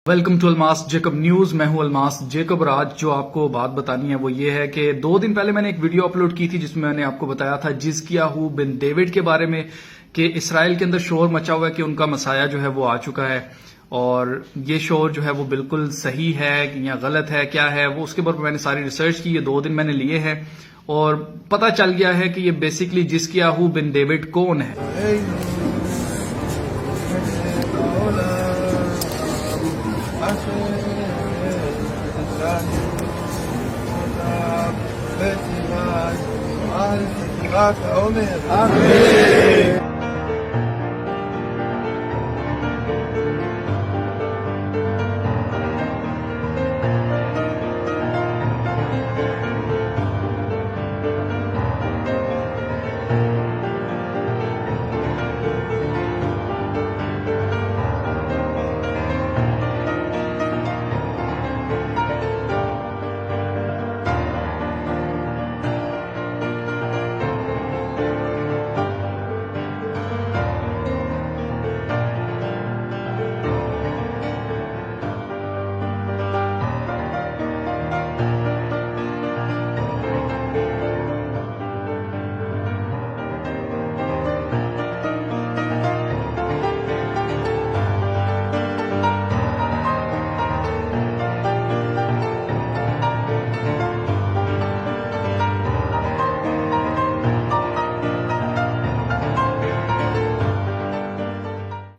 Welcome to Almas Jacob news. میں ہوں الماس Jacob اور آج جو آپ کو بات بتانی ہے وہ یہ ہے کہ 2 دن پہلے میں نے ایک ویڈیو اپلوڈ کی تھی جس میں نے آپ کو بتایا تھا جزکیاہو بن ڈیوڈ کے بارے میں کہ اسرائیل کے اندر شور مچا ہوا ہے کہ ان کا مسایہ جو ہے وہ آ چکا ہے اور یہ شور جو ہے وہ بالکل صحیح ہے یا غلط ہے کیا ہے وہ اس کے بارے میں نے ساری ریسرچ کی. یہ 2 دن میں نے لیے ہیں اور پتہ چل گیا ہے کہ یہ بیسیکلی جزکیاہو بن ڈیوڈ کون ہے.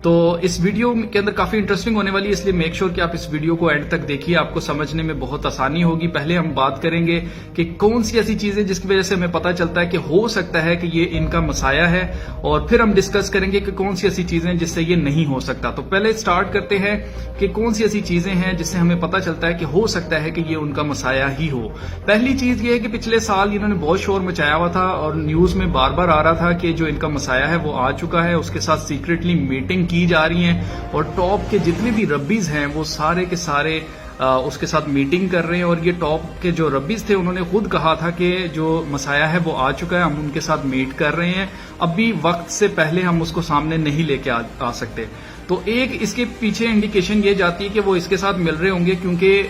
تو اس ویڈیو کے اندر کافی انٹرسٹنگ ہونے والی ہے اس لیے میک شور کہ آپ اس ویڈیو کو اینڈ تک دیکھیے. آپ کو سمجھنے میں بہت آسانی ہوگی. پہلے ہم بات کریں گے کہ کون سی ایسی چیزیں جس کی وجہ سے ہمیں پتہ چلتا ہے کہ ہو سکتا ہے کہ یہ ان کا مسایہ ہے اور پھر ہم ڈسکس کریں گے کہ کون سی ایسی چیزیں جس سے یہ نہیں ہو سکتا. تو پہلے سٹارٹ کرتے ہیں کہ کون سی ایسی چیزیں ہیں جس سے ہمیں پتہ چلتا ہے کہ ہو سکتا ہے کہ یہ ان کا مسایہ ہی ہو. پہلی چیز یہ ہے کہ پچھلے سال انہوں نے بہت شور مچایا ہوا تھا اور نیوز میں بار بار آ رہا تھا کہ جو ان کا مسایہ ہے وہ آ چکا ہے. اس کے ساتھ سیکریٹلی میٹنگ کی جا رہی ہیں اور ٹاپ کے جتنے بھی ربیز ہیں وہ سارے کے سارے اس کے ساتھ میٹنگ کر رہے ہیں. اور یہ ٹاپ کے جو ربیز تھے انہوں نے خود کہا تھا کہ جو مسایہ ہے وہ آ چکا ہے, ہم ان کے ساتھ میٹ کر رہے ہیں. اب بھی وقت سے پہلے ہم اس کو سامنے نہیں لے کے آ سکتے. تو ایک اس کے پیچھے انڈیکیشن یہ جاتی ہے کہ وہ اس کے ساتھ مل رہے ہوں گے کیونکہ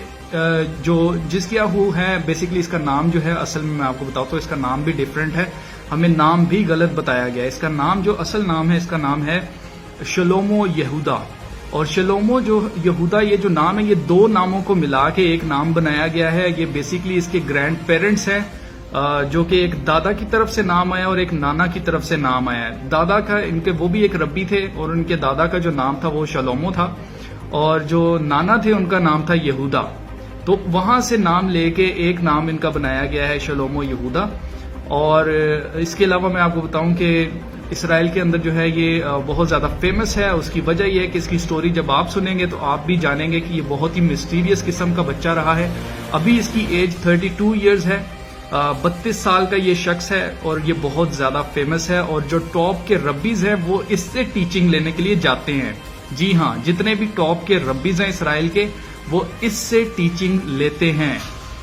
جو جزکیاہو ہے بیسیکلی اس کا نام جو ہے اصل میں آپ کو بتاؤں تو اس کا نام بھی ڈیفرنٹ ہے. ہمیں نام بھی غلط بتایا گیا ہے. اس کا نام جو اصل نام ہے اس کا نام ہے شلومو یہودا. اور شلومو جو یہودا یہ جو نام ہے یہ 2 ناموں کو ملا کے ایک نام بنایا گیا ہے. یہ بیسیکلی اس کے گرینڈ پیرنٹس ہیں جو کہ ایک دادا کی طرف سے نام آیا اور ایک نانا کی طرف سے نام آیا. دادا کا ان کے وہ بھی ایک ربی تھے اور ان کے دادا کا جو نام تھا وہ شلومو تھا اور جو نانا تھے ان کا نام تھا یہودا. تو وہاں سے نام لے کے ایک نام ان کا بنایا گیا ہے شلومو یہودا. اور اس کے علاوہ میں آپ کو بتاؤں کہ اسرائیل کے اندر جو ہے یہ بہت زیادہ فیمس ہے. اس کی وجہ یہ ہے کہ اس کی سٹوری جب آپ سنیں گے تو آپ بھی جانیں گے کہ یہ بہت ہی مسٹیریس قسم کا بچہ رہا ہے. ابھی اس کی ایج 32 ایئرز ہے. 32 سال کا یہ شخص ہے اور یہ بہت زیادہ فیمس ہے. اور جو ٹاپ کے ربیز ہیں وہ اس سے ٹیچنگ لینے کے لیے جاتے ہیں. جی ہاں, جتنے بھی ٹاپ کے ربیز ہیں اسرائیل کے وہ اس سے ٹیچنگ لیتے ہیں,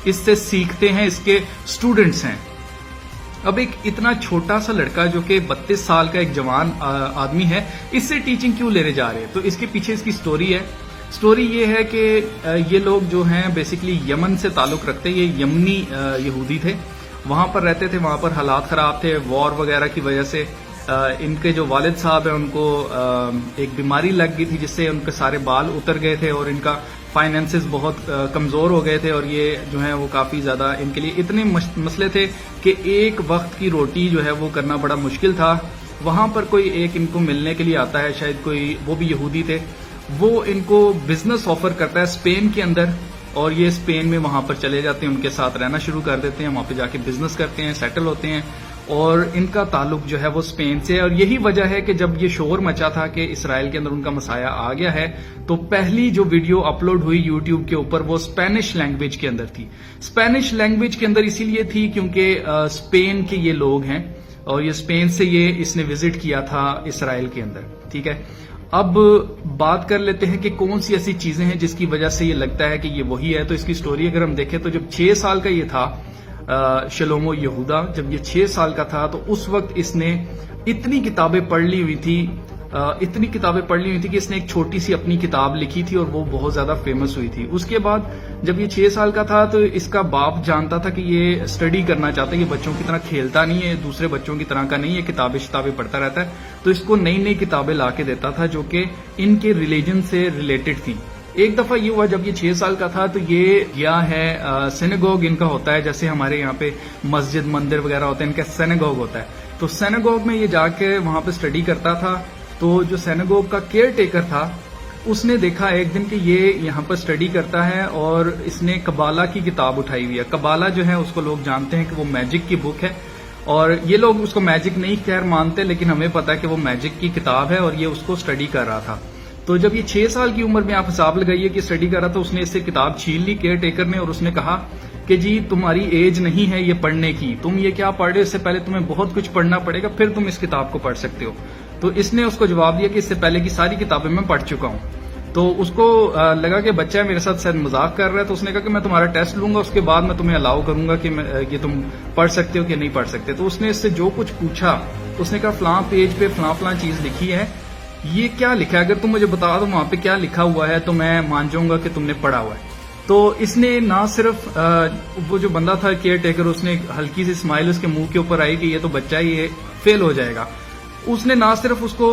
اس سے سیکھتے ہیں, اس کے اسٹوڈنٹس ہیں. اب ایک اتنا چھوٹا سا لڑکا جو کہ 32 سال کا ایک جوان آدمی ہے اس سے ٹیچنگ کیوں لینے جا رہے ہیں؟ تو اس کے پیچھے اس کی سٹوری ہے. سٹوری یہ ہے کہ یہ لوگ جو ہیں بیسیکلی یمن سے تعلق رکھتے ہیں. یہ یمنی یہودی تھے, وہاں پر رہتے تھے. وہاں پر حالات خراب تھے وار وغیرہ کی وجہ سے. ان کے جو والد صاحب ہیں ان کو ایک بیماری لگ گئی تھی جس سے ان کے سارے بال اتر گئے تھے اور ان کا فائنینسز بہت کمزور ہو گئے تھے. اور یہ جو ہیں وہ کافی زیادہ ان کے لیے اتنے مسئلے تھے کہ ایک وقت کی روٹی جو ہے وہ کرنا بڑا مشکل تھا. وہاں پر کوئی ایک ان کو ملنے کے لیے آتا ہے, شاید کوئی وہ بھی یہودی تھے, وہ ان کو بزنس آفر کرتا ہے اسپین کے اندر اور یہ اسپین میں وہاں پر چلے جاتے ہیں, ان کے ساتھ رہنا شروع کر دیتے ہیں, وہاں پہ جا کے بزنس کرتے ہیں, سیٹل ہوتے ہیں اور ان کا تعلق جو ہے وہ اسپین سے. اور یہی وجہ ہے کہ جب یہ شور مچا تھا کہ اسرائیل کے اندر ان کا مسایہ آ گیا ہے تو پہلی جو ویڈیو اپلوڈ ہوئی یوٹیوب کے اوپر وہ اسپینش لینگویج کے اندر تھی. اسپینش لینگویج کے اندر اسی لیے تھی کیونکہ اسپین کے یہ لوگ ہیں اور یہ اسپین سے اس نے وزٹ کیا تھا اسرائیل کے اندر. ٹھیک ہے, اب بات کر لیتے ہیں کہ کون سی ایسی چیزیں ہیں جس کی وجہ سے یہ لگتا ہے کہ یہ وہی ہے. تو اس کی سٹوری اگر ہم دیکھیں تو جب 6 سال کا یہ تھا شلومو یہودا, جب یہ 6 سال کا تھا تو اس وقت اس نے اتنی کتابیں پڑھ لی ہوئی تھی اتنی کتابیں پڑھ لی ہوئی تھی کہ اس نے ایک چھوٹی سی اپنی کتاب لکھی تھی اور وہ بہت زیادہ فیمس ہوئی تھی. اس کے بعد جب یہ 6 سال کا تھا تو اس کا باپ جانتا تھا کہ یہ اسٹڈی کرنا چاہتا ہے, یہ بچوں کی طرح کھیلتا نہیں ہے, دوسرے بچوں کی طرح کا نہیں ہے, کتابیں پڑھتا رہتا ہے. تو اس کو نئی نئی کتابیں لا کے دیتا تھا جو کہ ان کے ریلیجن سے ریلیٹڈ تھی. ایک دفعہ یہ ہوا جب یہ 6 سال کا تھا تو یہ گیا ہے, سینیگوگ ان کا ہوتا ہے جیسے ہمارے یہاں پہ مسجد مندر وغیرہ ہوتے ہیں, ان کا سینیگوگ ہوتا ہے. تو سینیگوگ میں یہ جا کے وہاں پہ اسٹڈی کرتا تھا. تو جو سینیگوگ کا کیئر ٹیکر تھا اس نے دیکھا ایک دن کہ یہ یہاں پر اسٹڈی کرتا ہے اور اس نے کبالہ کی کتاب اٹھائی ہوئی ہے. کبالہ جو ہے اس کو لوگ جانتے ہیں کہ وہ میجک کی بک ہے, اور یہ لوگ اس کو میجک نہیں خیر مانتے, لیکن ہمیں پتا ہے کہ وہ میجک کی کتاب ہے, اور یہ اس کو اسٹڈی کر رہا تھا. تو جب یہ 6 سال کی عمر میں آپ حساب لگائیے کہ اسٹڈی کر رہا تھا, اس نے اس سے کتاب چھین لی کیئر ٹیکر نے, اور اس نے کہا کہ جی تمہاری ایج نہیں ہے یہ پڑھنے کی, تم یہ کیا پڑھ رہے ہو, اس سے پہلے تمہیں بہت کچھ پڑھنا پڑے گا پھر تم اس کتاب کو پڑھ سکتے ہو. تو اس نے اس کو جواب دیا کہ اس سے پہلے کی ساری کتابیں میں پڑھ چکا ہوں. تو اس کو لگا کہ بچہ میرے ساتھ شاید مذاق کر رہا ہے, تو اس نے کہا کہ میں تمہارا ٹیسٹ لوں گا, اس کے بعد میں تمہیں الاؤ کروں گا کہ یہ تم پڑھ سکتے ہو کہ نہیں پڑھ سکتے. تو اس نے اس سے جو کچھ پوچھا اس نے کہا فلاں پیج پہ فلاں چیز لکھی ہے, یہ کیا لکھا ہے, اگر تم مجھے بتا دو وہاں پہ کیا لکھا ہوا ہے تو میں مان جاؤں گا کہ تم نے پڑھا ہوا ہے. تو اس نے نہ صرف وہ جو بندہ تھا کیئر ٹیکر, اس نے ہلکی سی اسمائل اس کے منہ کے اوپر آئی کہ یہ تو بچہ یہ فیل ہو جائے گا. اس نے نہ صرف اس کو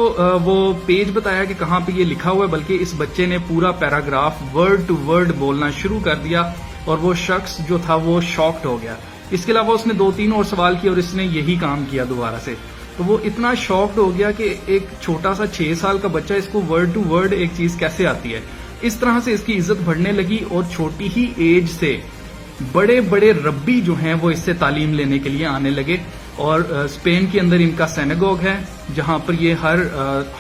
وہ پیج بتایا کہ کہاں پہ یہ لکھا ہوا ہے, بلکہ اس بچے نے پورا پیراگراف ورڈ ٹو ورڈ بولنا شروع کر دیا, اور وہ شخص جو تھا وہ شاکڈ ہو گیا. اس کے علاوہ اس نے 2-3 اور سوال کیے اور اس نے یہی کام کیا دوبارہ سے. تو وہ اتنا شاکڈ ہو گیا کہ ایک چھوٹا سا 6 سال کا بچہ اس کو ورڈ ٹو ورڈ ایک چیز کیسے آتی ہے. اس طرح سے اس کی عزت بڑھنے لگی, اور چھوٹی ہی ایج سے بڑے بڑے ربی جو ہیں وہ اس سے تعلیم لینے کے لیے آنے لگے. اور اسپین کے اندر ان کا سینیگوگ ہے جہاں پر یہ ہر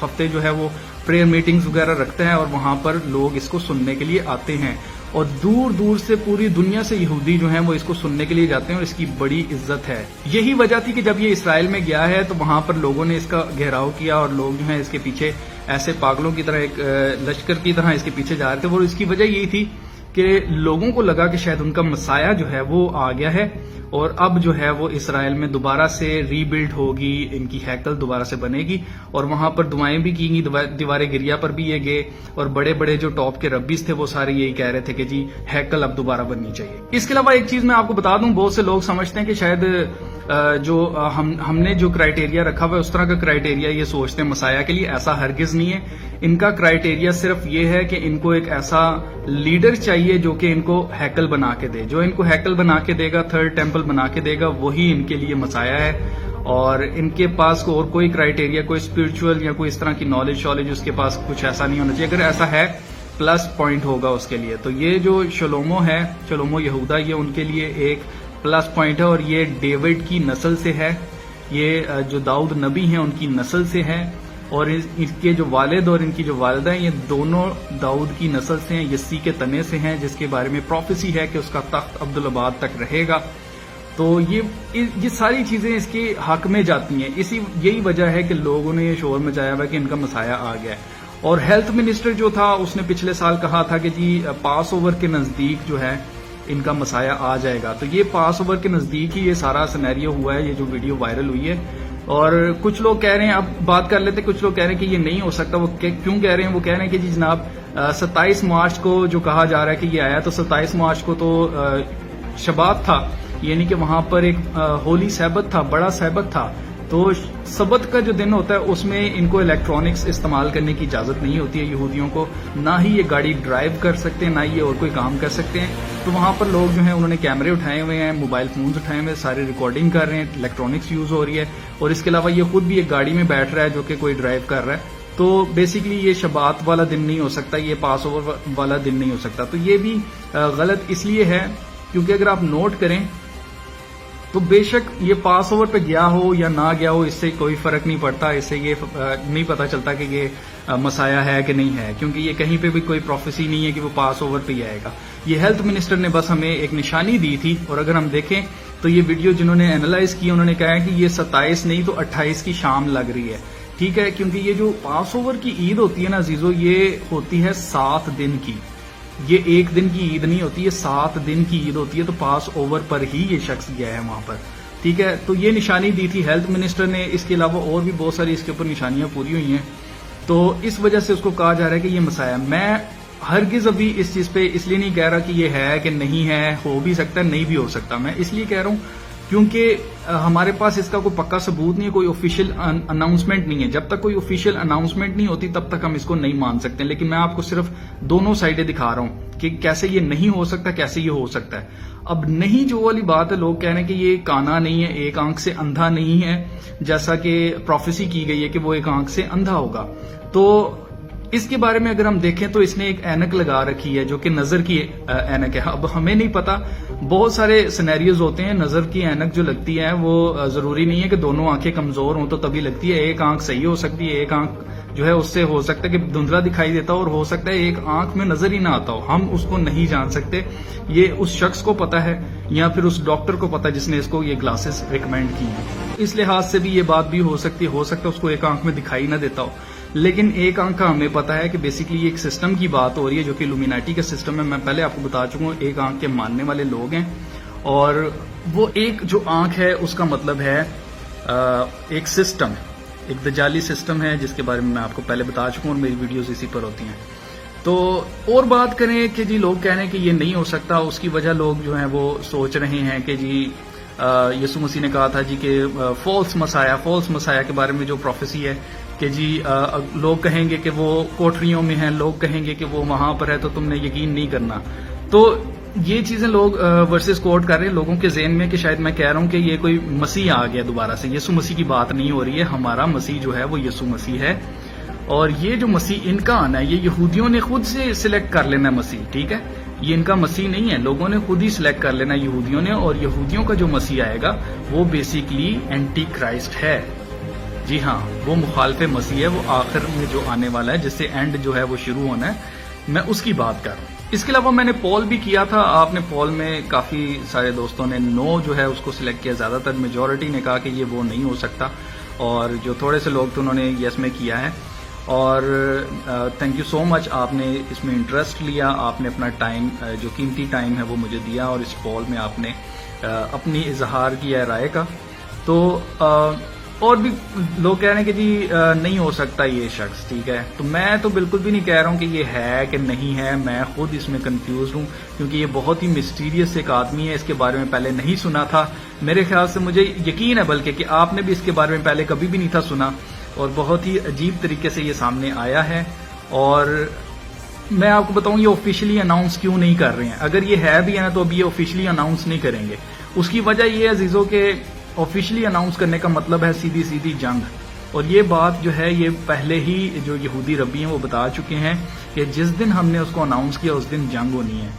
ہفتے جو ہے وہ پریئر میٹنگز وغیرہ رکھتے ہیں, اور وہاں پر لوگ اس کو سننے کے لیے آتے ہیں, اور دور دور سے پوری دنیا سے یہودی جو ہیں وہ اس کو سننے کے لیے جاتے ہیں, اور اس کی بڑی عزت ہے. یہی وجہ تھی کہ جب یہ اسرائیل میں گیا ہے تو وہاں پر لوگوں نے اس کا گھیراؤ کیا, اور لوگ جو ہیں اس کے پیچھے ایسے پاگلوں کی طرح ایک لشکر کی طرح اس کے پیچھے جا رہے تھے. اور اس کی وجہ یہی تھی کہ لوگوں کو لگا کہ شاید ان کا مسایہ جو ہے وہ آ گیا ہے, اور اب جو ہے وہ اسرائیل میں دوبارہ سے ری بلڈ ہوگی, ان کی ہیکل دوبارہ سے بنے گی, اور وہاں پر دعائیں بھی کی گئی, دیوار گریا پر بھی یہ گئے, اور بڑے بڑے جو ٹاپ کے ربیز تھے وہ سارے یہی کہہ رہے تھے کہ جی ہیکل اب دوبارہ بننی چاہیے. اس کے علاوہ ایک چیز میں آپ کو بتا دوں, بہت سے لوگ سمجھتے ہیں کہ شاید جو ہم نے جو کرائیٹیریا رکھا ہوا ہے اس طرح کا کرائیٹیریا یہ سوچتے ہیں مسایہ کے لیے. ایسا ہرگز نہیں ہے. ان کا کرائیٹیریا صرف یہ ہے کہ ان کو ایک ایسا لیڈر چاہیے جو کہ ان کو ہیکل بنا کے دے. جو ان کو ہیکل بنا کے دے گا, تھرڈ ٹیمپل بنا کے دے گا, وہی ان کے لیے مسایہ ہے. اور ان کے پاس اور کوئی کرائیٹیریا, کوئی اسپرچل یا کوئی اس طرح کی نالج اس کے پاس کچھ ایسا نہیں ہونا چاہیے. اگر ایسا ہے پلس پوائنٹ ہوگا اس کے لیے. تو یہ جو شلومو ہے, شلومو یہودا, یہ ان کے لیے ایک پلس پوائنٹ ہے, اور یہ ڈیوڈ کی نسل سے ہے. یہ جو داؤد نبی ہیں ان کی نسل سے ہے, اور ان کے جو والد اور ان کی جو والدہ ہیں یہ دونوں داؤد کی نسل سے ہیں, یسی کے تنے سے ہیں, جس کے بارے میں پروفیسی ہے کہ اس کا تخت عبدالآباد تک رہے گا. تو یہ ساری چیزیں اس کے حق میں جاتی ہیں. یہی وجہ ہے کہ لوگوں نے یہ شور مچایا ہوا کہ ان کا مسایہ آ گیا ہے. اور ہیلتھ منسٹر جو تھا اس نے پچھلے سال کہا تھا کہ جی پاس اوور کے نزدیک جو ہے ان کا مسایہ آ جائے گا. تو یہ پاس اوور کے نزدیک ہی یہ سارا سینیریو ہوا ہے, یہ جو ویڈیو وائرل ہوئی ہے. اور کچھ لوگ کہہ رہے ہیں, اب بات کر لیتے, کچھ لوگ کہہ رہے ہیں کہ یہ نہیں ہو سکتا. وہ کیوں کہہ رہے ہیں؟ وہ کہہ رہے ہیں کہ جی جناب 27 مارچ کو جو کہا جا رہا ہے کہ یہ آیا, تو 27 مارچ کو تو شبات تھا, یعنی کہ وہاں پر ایک ہولی سبت تھا, بڑا سبت تھا. تو سبت کا جو دن ہوتا ہے اس میں ان کو الیکٹرانکس استعمال کرنے کی اجازت نہیں ہوتی ہے یہودیوں کو, نہ ہی یہ گاڑی ڈرائیو کر سکتے ہیں, نہ ہی یہ اور کوئی کام کر سکتے ہیں. تو وہاں پر لوگ جو ہیں انہوں نے کیمرے اٹھائے ہوئے ہیں, موبائل فونز اٹھائے ہوئے ہیں, سارے ریکارڈنگ کر رہے ہیں, الیکٹرانکس یوز ہو رہی ہے. اور اس کے علاوہ یہ خود بھی ایک گاڑی میں بیٹھ رہا ہے جو کہ کوئی ڈرائیو کر رہا ہے. تو بیسیکلی یہ شبات والا دن نہیں ہو سکتا, یہ پاس اوور والا دن نہیں ہو سکتا. تو یہ بھی غلط اس لیے ہے کیونکہ اگر آپ نوٹ کریں تو بے شک یہ پاس اوور پہ گیا ہو یا نہ گیا ہو اس سے کوئی فرق نہیں پڑتا. اس سے یہ نہیں پتا چلتا کہ یہ مسایہ ہے کہ نہیں ہے, کیونکہ یہ کہیں پہ بھی کوئی پروفیسی نہیں ہے کہ وہ پاس اوور پہ ہی آئے گا. یہ ہیلتھ منسٹر نے بس ہمیں ایک نشانی دی تھی. اور اگر ہم دیکھیں تو یہ ویڈیو جنہوں نے اینالائز کی انہوں نے کہا ہے کہ یہ 27 نہیں تو 28 کی شام لگ رہی ہے. ٹھیک ہے, کیونکہ یہ جو پاس اوور کی عید ہوتی ہے نا عزیزو, یہ ہوتی ہے 7 دن کی. یہ ایک دن کی عید نہیں ہوتی, یہ 7 دن کی عید ہوتی ہے. تو پاس اوور پر ہی یہ شخص گیا ہے وہاں پر. ٹھیک ہے, تو یہ نشانی دی تھی ہیلتھ منسٹر نے. اس کے علاوہ اور بھی بہت ساری اس کے اوپر نشانیاں پوری ہوئی ہیں. تو اس وجہ سے اس کو کہا جا رہا ہے کہ یہ مسیح ہے. میں ہرگز ابھی اس چیز پہ اس لیے نہیں کہہ رہا کہ یہ ہے کہ نہیں ہے، ہو بھی سکتا ہے نہیں بھی ہو سکتا. میں اس لیے کہہ رہا ہوں کیونکہ ہمارے پاس اس کا کوئی پکا ثبوت نہیں ہے، کوئی آفیشیل اناؤنسمنٹ نہیں ہے. جب تک کوئی آفیشیل اناؤنسمنٹ نہیں ہوتی تب تک ہم اس کو نہیں مان سکتے. لیکن میں آپ کو صرف دونوں سائڈیں دکھا رہا ہوں کہ کیسے یہ نہیں ہو سکتا، کیسے یہ ہو سکتا ہے. اب نہیں جو والی بات ہے، لوگ کہہ رہے ہیں کہ یہ کانا نہیں ہے، ایک آنکھ سے اندھا نہیں ہے، جیسا کہ پروفیسی کی گئی ہے کہ وہ ایک آنکھ سے اندھا ہوگا. تو اس کے بارے میں اگر ہم دیکھیں تو اس نے ایک اینک لگا رکھی ہے جو کہ نظر کی اینک ہے. اب ہمیں نہیں پتا، بہت سارے سینیریوز ہوتے ہیں. نظر کی اینک جو لگتی ہے وہ ضروری نہیں ہے کہ دونوں آنکھیں کمزور ہوں تو تبھی لگتی ہے. ایک آنکھ صحیح ہو سکتی ہے، ایک آنکھ جو ہے اس سے ہو سکتا ہے کہ دھندلا دکھائی دیتا ہو، اور ہو سکتا ہے ایک آنکھ میں نظر ہی نہ آتا ہو. ہم اس کو نہیں جان سکتے. یہ اس شخص کو پتا ہے یا پھر اس ڈاکٹر کو پتا جس نے اس کو یہ گلاسز ریکمینڈ کی ہیں. اس لحاظ سے بھی یہ بات بھی ہو سکتا ہے اس کو ایک آنکھ میں دکھائی نہ دیتا ہو. لیکن ایک آنکھ کا ہمیں پتا ہے کہ بیسیکلی یہ ایک سسٹم کی بات ہو رہی ہے جو کہ لومیناٹی کا سسٹم ہے. میں پہلے آپ کو بتا چکا ہوں ایک آنکھ کے ماننے والے لوگ ہیں، اور وہ ایک جو آنکھ ہے اس کا مطلب ہے ایک سسٹم، ایک دجالی سسٹم ہے جس کے بارے میں آپ کو پہلے بتا چکا ہوں اور میری ویڈیوز اسی پر ہوتی ہیں. تو اور بات کریں کہ جی لوگ کہہ رہے ہیں کہ یہ نہیں ہو سکتا، اس کی وجہ لوگ جو ہیں وہ سوچ رہے ہیں کہ جی یسوع مسیح نے کہا تھا جی کہ فالس مسایا کے بارے میں جو پروفیسی ہے کہ جی لوگ کہیں گے کہ وہ کوٹریوں میں ہیں، لوگ کہیں گے کہ وہ وہاں پر ہے تو تم نے یقین نہیں کرنا. تو یہ چیزیں لوگ ورسز کوٹ کر رہے ہیں لوگوں کے ذہن میں کہ شاید میں کہہ رہا ہوں کہ یہ کوئی مسیح آ گیا دوبارہ سے. یسوع مسیح کی بات نہیں ہو رہی ہے. ہمارا مسیح جو ہے وہ یسوع مسیح ہے، اور یہ جو مسیح ان کا آنا ہے یہ یہودیوں نے خود سے سلیکٹ کر لینا مسیح. ٹھیک ہے، یہ ان کا مسیح نہیں ہے، لوگوں نے خود ہی سلیکٹ کر لینا یہودیوں نے. اور یہودیوں کا جو مسیح آئے گا وہ بیسیکلی اینٹی کرائسٹ ہے. جی ہاں، وہ مخالف مسیح ہے، وہ آخر میں جو آنے والا ہے جس سے اینڈ جو ہے وہ شروع ہونا ہے. میں اس کی بات کر رہا ہوں. اس کے علاوہ میں نے پول بھی کیا تھا. آپ نے پول میں کافی سارے دوستوں نے نو جو ہے اس کو سلیکٹ کیا. زیادہ تر میجورٹی نے کہا کہ یہ وہ نہیں ہو سکتا، اور جو تھوڑے سے لوگ تھے انہوں نے یس میں کیا ہے. اور تھینک یو سو مچ، آپ نے اس میں انٹرسٹ لیا، آپ نے اپنا ٹائم جو قیمتی ٹائم ہے وہ مجھے دیا، اور اس پول میں آپ نے اپنی اظہار کیا ہے رائے کا. تو اور بھی لوگ کہہ رہے ہیں کہ جی نہیں ہو سکتا یہ شخص. ٹھیک ہے، تو میں تو بالکل بھی نہیں کہہ رہا ہوں کہ یہ ہے کہ نہیں ہے. میں خود اس میں کنفیوز ہوں کیونکہ یہ بہت ہی مسٹیریس ایک آدمی ہے. اس کے بارے میں پہلے نہیں سنا تھا. میرے خیال سے مجھے یقین ہے بلکہ کہ آپ نے بھی اس کے بارے میں پہلے کبھی بھی نہیں تھا سنا، اور بہت ہی عجیب طریقے سے یہ سامنے آیا ہے. اور میں آپ کو بتاؤں یہ آفیشلی اناؤنس کیوں نہیں کر رہے ہیں. اگر یہ ہے بھی ہے نا تو ابھی یہ آفیشلی اناؤنس نہیں کریں گے. اس کی وجہ یہ ہے عزیزوں کہ آفیشلی اناؤنس کرنے کا مطلب ہے سیدھی جنگ. اور یہ بات جو ہے یہ پہلے ہی جو یہودی ربی ہیں وہ بتا چکے ہیں کہ جس دن ہم نے اس کو اناؤنس کیا اس دن جنگ ہونی ہے.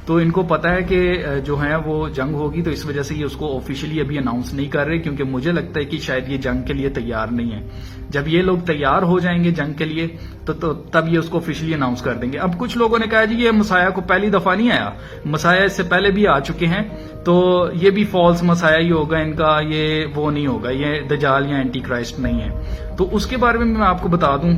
تو ان کو پتا ہے کہ جو ہے وہ جنگ ہوگی، تو اس وجہ سے یہ اس کو آفیشلی ابھی اناؤنس نہیں کر رہے، کیونکہ مجھے لگتا ہے کہ شاید یہ جنگ کے لیے تیار نہیں ہے. جب یہ لوگ تیار ہو جائیں گے جنگ کے لیے تو تب یہ اس کو آفیشلی اناؤنس کر دیں گے. اب کچھ لوگوں نے کہا جی یہ مسیح کو پہلی دفعہ نہیں آیا، مسیح اس سے پہلے بھی آ چکے ہیں، تو یہ بھی فالس مسیح ہی ہوگا ان کا، یہ وہ نہیں ہوگا، یہ دجال یا اینٹی کرائسٹ نہیں ہے. تو اس کے بارے میں میں آپ کو بتا دوں،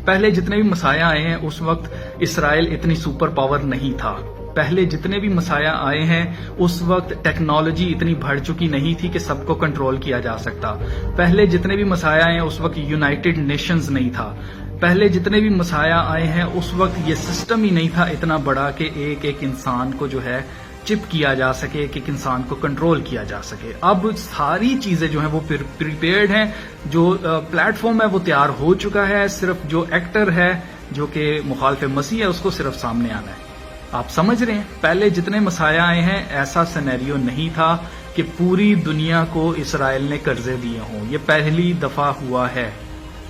پہلے جتنے بھی مسیح آئے ہیں اس وقت اسرائیل اتنی سپر پاور نہیں تھا. پہلے جتنے بھی مسیح آئے ہیں اس وقت ٹیکنالوجی اتنی بڑھ چکی نہیں تھی کہ سب کو کنٹرول کیا جا سکتا. پہلے جتنے بھی مسیح آئے ہیں اس وقت یونائٹڈ نیشنز نہیں تھا. پہلے جتنے بھی مسیح آئے ہیں اس وقت یہ سسٹم ہی نہیں تھا اتنا بڑا کہ ایک ایک انسان کو جو ہے چپ کیا جا سکے، ایک ایک انسان کو کنٹرول کیا جا سکے. اب ساری چیزیں جو ہیں وہ پریپیئرڈ ہیں، جو پلیٹ فارم ہے وہ تیار ہو چکا ہے. صرف جو ایکٹر ہے جو کہ مخالف مسیح ہے اس کو صرف سامنے آنا ہے. آپ سمجھ رہے ہیں، پہلے جتنے مسیح آئے ہیں ایسا سینیریو نہیں تھا کہ پوری دنیا کو اسرائیل نے قرضے دیے ہوں. یہ پہلی دفعہ ہوا ہے،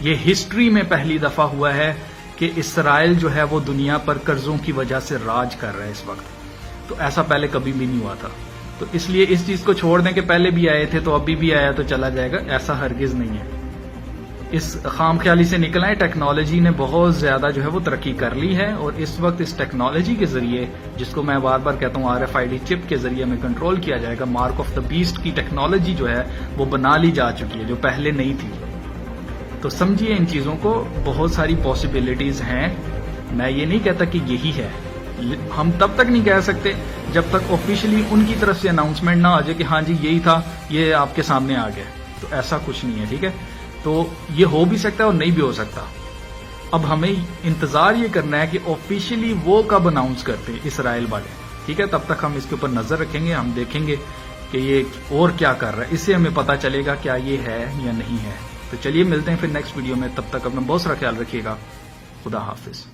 یہ ہسٹری میں پہلی دفعہ ہوا ہے کہ اسرائیل جو ہے وہ دنیا پر قرضوں کی وجہ سے راج کر رہا ہے اس وقت. تو ایسا پہلے کبھی بھی نہیں ہوا تھا. تو اس لیے اس چیز کو چھوڑ دیں کہ پہلے بھی آئے تھے تو ابھی بھی آیا تو چلا جائے گا، ایسا ہرگز نہیں ہے. اس خام خیالی سے نکل آئے. ٹیکنالوجی نے بہت زیادہ جو ہے وہ ترقی کر لی ہے، اور اس وقت اس ٹیکنالوجی کے ذریعے، جس کو میں بار بار کہتا ہوں RFID چپ کے ذریعے میں کنٹرول کیا جائے گا. مارک آف دا بیسٹ کی ٹیکنالوجی جو ہے وہ بنا لی جا چکی ہے جو پہلے نہیں تھی. تو سمجھیے ان چیزوں کو، بہت ساری پاسبلٹیز ہیں. میں یہ نہیں کہتا کہ یہی ہے، ہم تب تک نہیں کہہ سکتے جب تک آفیشلی ان کی طرف سے اناؤنسمنٹ نہ آ جائے کہ ہاں جی یہی تھا، یہ آپ کے سامنے آ گیا. تو ایسا کچھ نہیں ہے. ٹھیک ہے، تو یہ ہو بھی سکتا ہے اور نہیں بھی ہو سکتا. اب ہمیں انتظار یہ کرنا ہے کہ آفیشیلی وہ کب اناؤنس کرتے ہیں اسرائیل والے. ٹھیک ہے, تب تک ہم اس کے اوپر نظر رکھیں گے, ہم دیکھیں گے کہ یہ اور کیا کر رہا ہے, اس سے ہمیں پتا چلے گا کیا یہ ہے یا نہیں ہے. تو چلیے ملتے ہیں پھر نیکسٹ ویڈیو میں, تب تک اپنا بہت سارا خیال رکھیے گا. خدا حافظ.